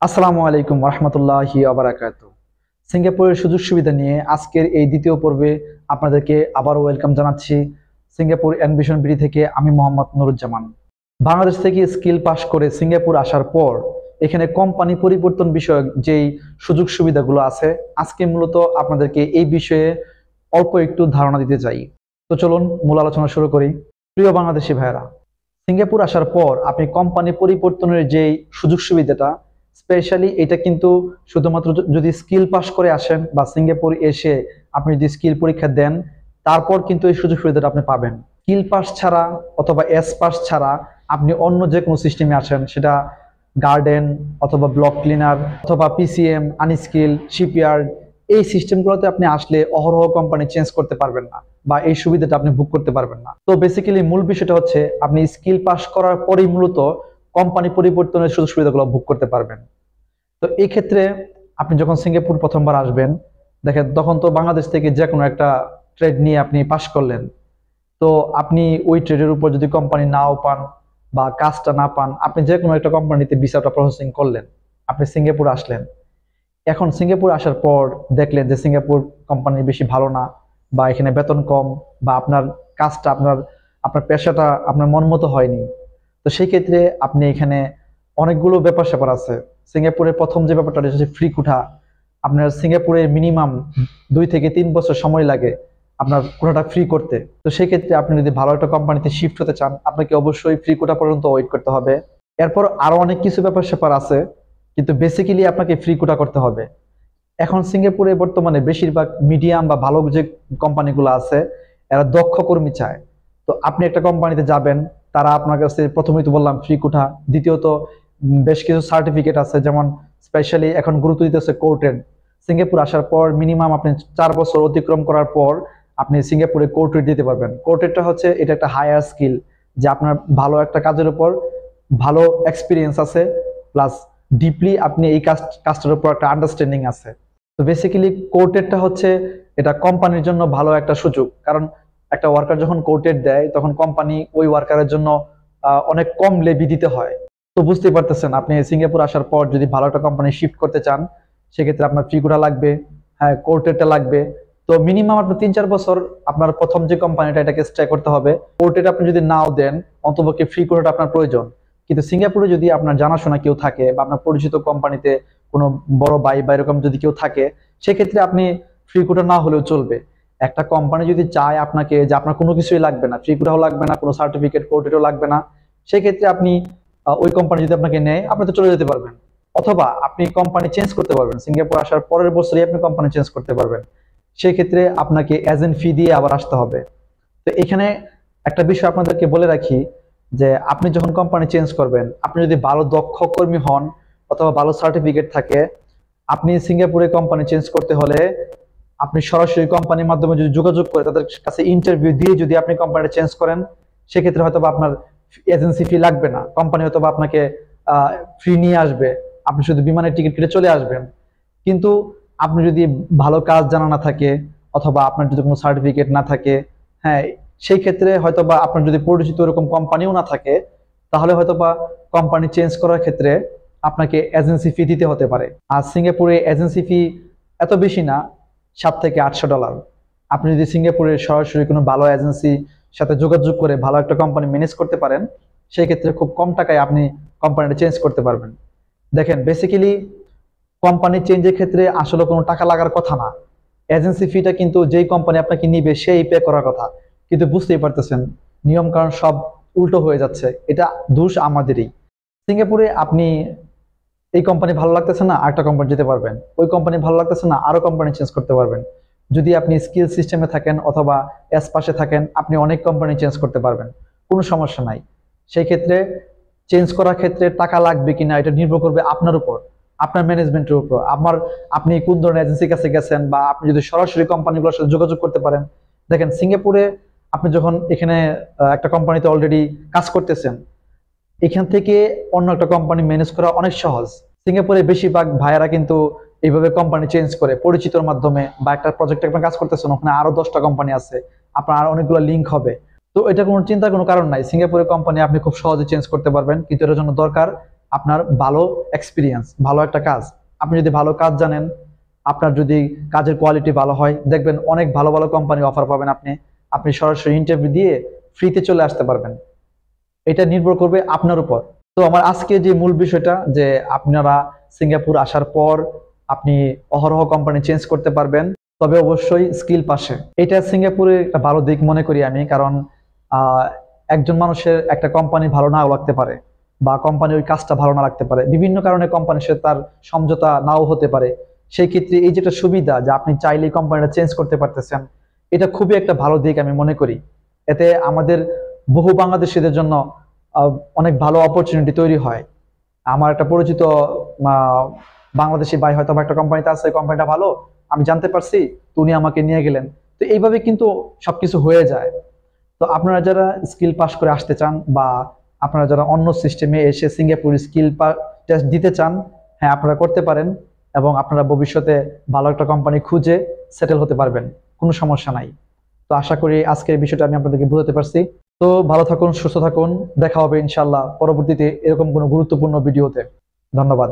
আসসালামু আলাইকুম রহমতুল্লাহি আবরাকাতু। সিঙ্গাপুরের সুযোগ সুবিধা নিয়ে আজকের এই দ্বিতীয় পর্বে আপনাদেরকে আবারও ওয়েলকাম জানাচ্ছি। সিঙ্গাপুর অ্যানভিশন বিডি থেকে আমি মোহাম্মদ নুরুজ্জামান। বাংলাদেশ থেকে স্কিল পাস করে সিঙ্গাপুর আসার পর এখানে কোম্পানি পরিবর্তন বিষয়ক যেই সুযোগ সুবিধাগুলো আছে, আজকে মূলত আপনাদেরকে এই বিষয়ে অল্প একটু ধারণা দিতে চাই। তো চলুন মূল আলোচনা শুরু করি। প্রিয় বাংলাদেশি ভাইয়েরা, সিঙ্গাপুর আসার পর আপনি কোম্পানি পরিবর্তনের যেই সুযোগ সুবিধাটা, স্পেশালি এটা কিন্তু শুধুমাত্র যদি স্কিল পাস করে আসেন বা সিঙ্গাপুর এসে আপনি যদি স্কিল পরীক্ষা দেন, তারপর কিন্তু এই সুযোগ সুবিধাটা আপনি পাবেন। স্কিল পাস ছাড়া অথবা এস পাস ছাড়া আপনি অন্য যে কোনো সিস্টেমে আসেন, সেটা গার্ডেন অথবা ব্লক ক্লিনার অথবা পিসিএম, আনস্কিল, শিপইয়ার্ড, এই সিস্টেমগুলোতে আপনি আসলে অহরহ কোম্পানি চেঞ্জ করতে পারবেন না বা এই সুবিধাটা আপনি ভোগ করতে পারবেন না। তো বেসিক্যালি মূল বিষয়টা হচ্ছে আপনি স্কিল পাস করার পরেই মূলত কোম্পানি পরিবর্তনের সুযোগ সুবিধাগুলো ভোগ করতে পারবেন। তো এই ক্ষেত্রে আপনি যখন সিঙ্গাপুর প্রথমবার আসবেন, দেখেন তখন তো বাংলাদেশ থেকে যে কোনো একটা ট্রেড নিয়ে আপনি পাশ করলেন। তো আপনি ওই ট্রেডের উপর যদি কোম্পানি নাও পান বা কাজটা না পান, আপনি যে কোনো একটা কোম্পানিতে ভিসাটা প্রসেসিং করলেন, আপনি সিঙ্গাপুর আসলেন। এখন সিঙ্গাপুর আসার পর দেখলেন যে সিঙ্গাপুর কোম্পানি বেশি ভালো না, বা এখানে বেতন কম, বা আপনার কাজটা আপনার আপনার পেশাটা আপনার মন মতো হয়নি। তো সেই ক্ষেত্রে আপনি এখানে অনেকগুলো ব্যাপার স্যাপার আছে। সিঙ্গাপুরের প্রথম যে ব্যাপারটা হচ্ছে ফ্রি কোঠা। আপনার সিঙ্গাপুরে মিনিমাম 2 থেকে 3 বছর সময় লাগে আপনার কোটাটা ফ্রি করতে। তো সেই ক্ষেত্রে আপনি যদি ভালো একটা কোম্পানিতে শিফট হতে চান, আপনাকে অবশ্যই ফ্রি কোটা পর্যন্ত ওয়েট করতে হবে। এরপর আরো অনেক কিছু ব্যাপার স্যাপার আছে, কিন্তু বেসিক্যালি আপনাকে ফ্রি কোটা করতে হবে। এখন সিঙ্গাপুরে বর্তমানে বেশিরভাগ মিডিয়াম বা ভালো যে কোম্পানিগুলো আছে, এরা দক্ষ কর্মী চায়। তো আপনি একটা কোম্পানিতে যাবেন, তারা আপনার কাছে প্রথমেই তো বললাম ফ্রি কোঠা, দ্বিতীয়ত বেশ কিছু সার্টিফিকেট আছে, যেমন স্পেশালি এখন গুরুত্ব দিতেছে কোর্টেড। সিঙ্গাপুর আসার পর মিনিমাম আপনি 4 বছর অতিক্রম করার পর আপনি সিঙ্গাপুরে কোর্টেড দিতে পারবেন। কোর্টেডটা হচ্ছে এটা একটা হায়ার স্কিল, যে আপনার ভালো একটা কাজের উপর ভালো এক্সপিরিয়েন্স আছে, প্লাস ডিপলি আপনি এই কাজটার উপর একটা আন্ডারস্ট্যান্ডিং আছে। তো বেসিক্যালি কোর্টেডটা হচ্ছে এটা কোম্পানির জন্য ভালো একটা সুযোগ, কারণ একটা ওয়ার্কার যখন কোর্টেড দেয় তখন কোম্পানি ওই ওয়ার্কারের জন্য অনেক কম লেভি দিতে হয়। তো বুঝতেই পারতেছেন, আপনি সিঙ্গাপুর আসার পর যদি ভালো একটা কোম্পানি শিফট করতে চান, সেক্ষেত্রে আপনার ফ্রি কোটা লাগবে, হ্যাঁ কোর্টেডটা লাগবে। তো মিনিমাম আপনার 3-4 বছর আপনার প্রথম যে কোম্পানিটা, এটাকে স্টে করতে হবে। কোর্টেড আপনি যদি নাও দেন, অন্তপক্ষে ফ্রি কোটাটা আপনার প্রয়োজন। কিন্তু সিঙ্গাপুরে যদি আপনার জানাশোনা কেউ থাকে বা আপনার পরিচিত কোম্পানিতে কোনো বড় ভাই বা এরকম যদি কেউ থাকে, সেক্ষেত্রে আপনি ফ্রি কোটা না হলেও চলবে। একটা কোম্পানি যদি চায় আপনাকে যে আপনার কোনো কিছুই লাগবে না, ফ্রি কোটাও লাগবে না, কোনো সার্টিফিকেট কোর্টেডও লাগবে না, সেক্ষেত্রে আপনি ওই কোম্পানি যদি আপনাকে নেয়, আপনি তো চলে যেতে পারবেন। অথবা আপনি কোম্পানি চেঞ্জ করতে পারবেন, সিঙ্গাপুর আসার পরের বছরই আপনি কোম্পানি চেঞ্জ করতে পারবেন। সেই ক্ষেত্রে আপনাকে এজেন্ট ফি দিয়ে আবার আসতে হবে। তো এখানে একটা বিষয় আপনাদেরকে বলে রাখি, যে আপনি যখন কোম্পানি চেঞ্জ করবেন, আপনি যদি ভালো দক্ষ কর্মী হন অথবা ভালো সার্টিফিকেট থাকে, আপনি সিঙ্গাপুরে কোম্পানি চেঞ্জ করতে হলে আপনি সরাসরি কোম্পানির মাধ্যমে যদি যোগাযোগ করে তাদের কাছে ইন্টারভিউ দিয়ে যদি আপনি কোম্পানিটা চেঞ্জ করেন, সেক্ষেত্রে হয়তো আপনার এজেন্সি ফি লাগবে না, কোম্পানি হয়তো আপনাকে ফ্রি নিয়ে আসবে, আপনি শুধু বিমানের টিকিট কেটে চলে আসবেন। কিন্তু আপনি যদি ভালো কাজ জানা না থাকে অথবা আপনার যদি কোনো সার্টিফিকেট না থাকে, হ্যাঁ সেই ক্ষেত্রে হয়তোবা আপনার যদি পরিচিত এরকম কোম্পানিও না থাকে, তাহলে হয়তোবা কোম্পানি চেঞ্জ করার ক্ষেত্রে আপনাকে এজেন্সি ফি দিতে হতে পারে। আর সিঙ্গাপুরে এজেন্সি ফি এত বেশি না, $700 থেকে $800। আপনি যদি সিঙ্গাপুরের সরাসরি কোনো ভালো এজেন্সির সাথে যোগাযোগ করে ভালো একটা কোম্পানি ম্যানেজ করতে পারেন, সেই ক্ষেত্রে খুব কম টাকায় আপনি কোম্পানিটা চেঞ্জ করতে পারবেন। দেখেন বেসিক্যালি কোম্পানি চেঞ্জের ক্ষেত্রে আসলে কোনো টাকা লাগার কথা না, এজেন্সি ফিটা কিন্তু যেই কোম্পানি আপনাকে নিবে সেই পে করার কথা। কিন্তু বুঝতেই পারতেছেন নিয়ম কারণ সব উল্টো হয়ে যাচ্ছে, এটা দোষ আমাদেরই। সিঙ্গাপুরে আপনি এই কোম্পানি ভালো লাগতেছে না, আরেকটা কোম্পানি যেতে পারবেন, ওই কোম্পানি ভালো লাগতেছে না, আরো কোম্পানি চেঞ্জ করতে পারবেন। যদি আপনি স্কিল সিস্টেমে থাকেন অথবা এস পাশে থাকেন, আপনি অনেক কোম্পানি চেঞ্জ করতে পারবেন, কোনো সমস্যা নাই। সেই ক্ষেত্রে চেঞ্জ করার ক্ষেত্রে টাকা লাগবে কিনা এটা নির্ভর করবে আপনার উপর, আপনার ম্যানেজমেন্টের উপর, আপনি কোন ধরনের এজেন্সির কাছে গেছেন, বা আপনি যদি সরাসরি কোম্পানিগুলোর সাথে যোগাযোগ করতে পারেন। দেখেন সিঙ্গাপুরে আপনি যখন এখানে একটা কোম্পানিতে অলরেডি কাজ করতেছেন, এখান থেকে অন্য একটা কোম্পানি ম্যানেজ করা অনেক সহজ। সিঙ্গাপুরে বেশিরভাগ ভাইয়ারা কিন্তু এইভাবে কোম্পানি চেঞ্জ করে পরিচিতর মাধ্যমে, বা একটা প্রজেক্টে আপনার কাজ করতেছেন, ওখানে আরো 10টা কোম্পানি আছে, আপনার আর অনেকগুলো লিঙ্ক হবে। তো এটা কোনো চিন্তার কোনো কারণ নাই, সিঙ্গাপুরের কোম্পানি আপনি খুব সহজে চেঞ্জ করতে পারবেন। কিন্তু এর জন্য দরকার আপনার ভালো এক্সপিরিয়েন্স, ভালো একটা কাজ। আপনি যদি ভালো কাজ জানেন, আপনার যদি কাজের কোয়ালিটি ভালো হয়, দেখবেন অনেক ভালো ভালো কোম্পানি অফার পাবেন। আপনি সরাসরি ইন্টারভিউ দিয়ে ফ্রিতে চলে আসতে পারবেন। এটা নির্ভর করবে আপনার উপর। তো আমার আজকে যে মূল বিষয়টা, যে আপনারা সিঙ্গাপুর আসার পর আপনি অহরহ কোম্পানি চেঞ্জ করতে পারবেন, তবে অবশ্যই স্কিল পাশে। এটা সিঙ্গাপুরের একটা ভালো দিক মনে করি আমি, কারণ আহ, একজন মানুষের একটা কোম্পানি ভালো নাও লাগতে পারে, বা কোম্পানির ওই কাজটা ভালো না লাগতে পারে, বিভিন্ন কারণে কোম্পানির সাথে তার সমঝোতা নাও হতে পারে। সেই ক্ষেত্রে এই যেটা সুবিধা, যে আপনি চাইলেই কোম্পানিটা চেঞ্জ করতে পারতেছেন, এটা খুবই একটা ভালো দিক আমি মনে করি। এতে আমাদের বহু বাংলাদেশিদের জন্য আহ, অনেক ভালো অপরচুনিটি তৈরি হয়। আমার একটা পরিচিত আহ, বাংলাদেশি ভাই হয়তো বা একটা কোম্পানিতে আছে, কোম্পানিটা ভালো, আমি জানতে পারছি, তো উনি আমাকে নিয়ে গেলেন। তো এইভাবে কিন্তু সবকিছু হয়ে যায়। তো আপনারা যারা স্কিল পাস করে আসতে চান, বা আপনারা যারা অন্য সিস্টেমে এসে সিঙ্গাপুর স্কিল টেস্ট দিতে চান, হ্যাঁ আপনারা করতে পারেন, এবং আপনারা ভবিষ্যতে ভালো একটা কোম্পানি খুঁজে সেটেল হতে পারবেন, কোনো সমস্যা নাই। তো আশা করি আজকের বিষয়টা আমি আপনাদেরকে বোঝাতে পারছি। তো ভালো থাকুন, সুস্থ থাকুন, দেখা হবে ইনশাল্লাহ পরবর্তীতে এরকম কোনো গুরুত্বপূর্ণ ভিডিওতে। ধন্যবাদ।